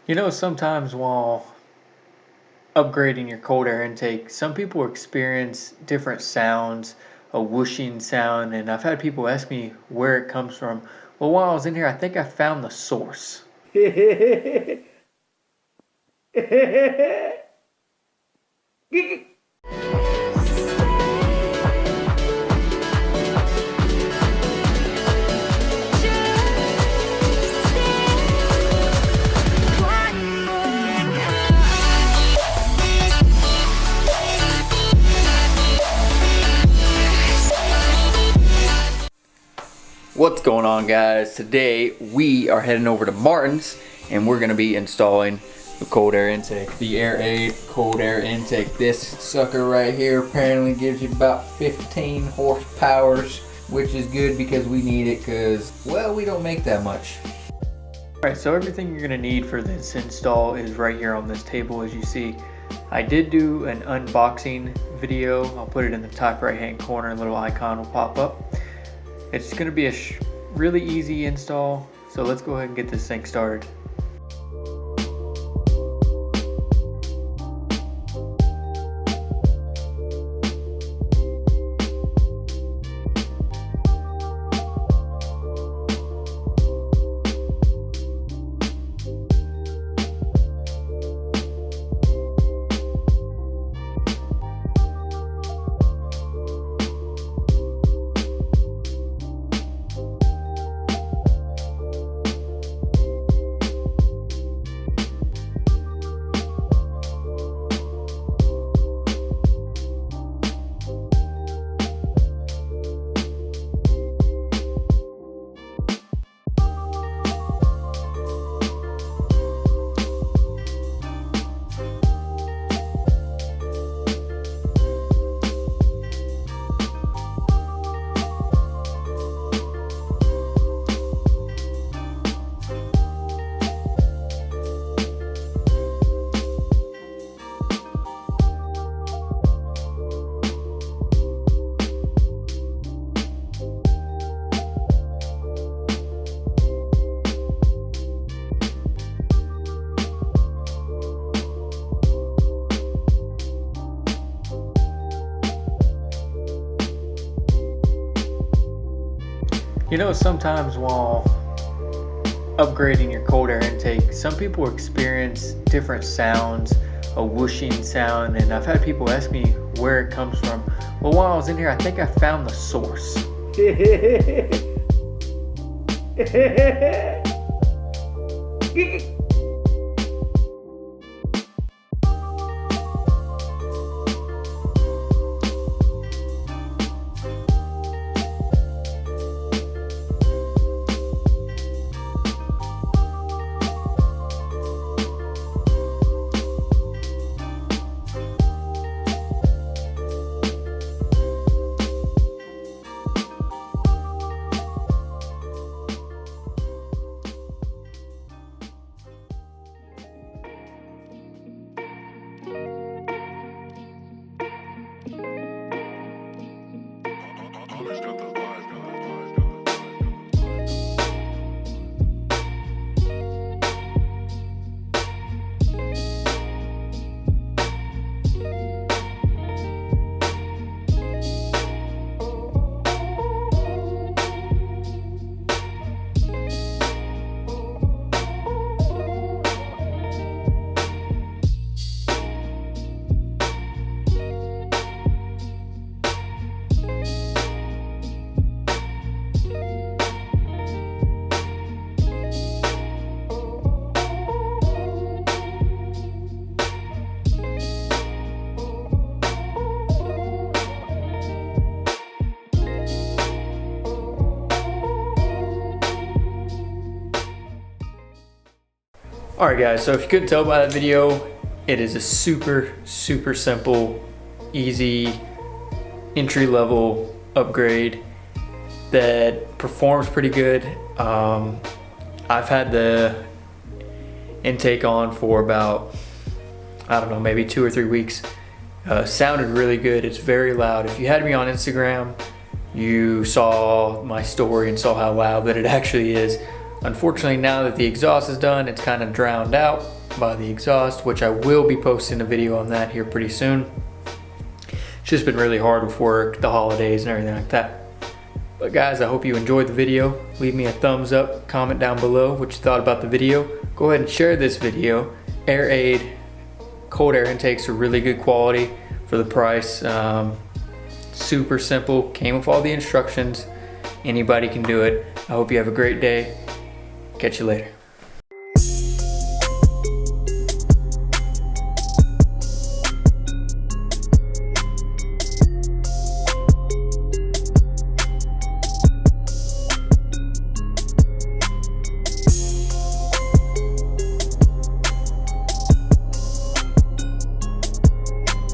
You know, sometimes while upgrading your cold air intake, some people experience different sounds, a whooshing sound, and I've had people ask me where it comes from. Well, while I was in here, I think I found the source. What's going on, guys? Today we are heading over to Martin's and we're going to be installing the cold air intake, the AirAid cold air intake. This sucker right here apparently gives you about 15 horsepower, which is good because we need it because, well, we don't make that much. Alright, so everything you're going to need for this install is right here on this table. As you see, I did do an unboxing video. I'll put it in the top right hand corner, a little icon will pop up. It's going to be a really easy install, so let's go ahead and get this thing started. You know, sometimes while upgrading your cold air intake, some people experience different sounds, a whooshing sound, and I've had people ask me where it comes from. Well, while I was in here, I think I found the source. Alright guys, so if you couldn't tell by that video, it is a super simple, easy, entry-level upgrade that performs pretty good. I've had the intake on for about, I don't know, maybe 2 or 3 weeks. Sounded really good. It's very loud. If you had me on Instagram, you saw my story and saw how loud that it actually is. Unfortunately, now that the exhaust is done, it's kind of drowned out. by the exhaust, which I will be posting a video on that here pretty soon. It's just been really hard with work, the holidays and everything like that. But guys, I hope you enjoyed the video. Leave me a thumbs up, comment down below what you thought about the video. Go ahead and share this video. AirAid cold air intakes are really good quality for the price. Super simple, came with all the instructions. Anybody can do it. I hope you have a great day. Catch you later.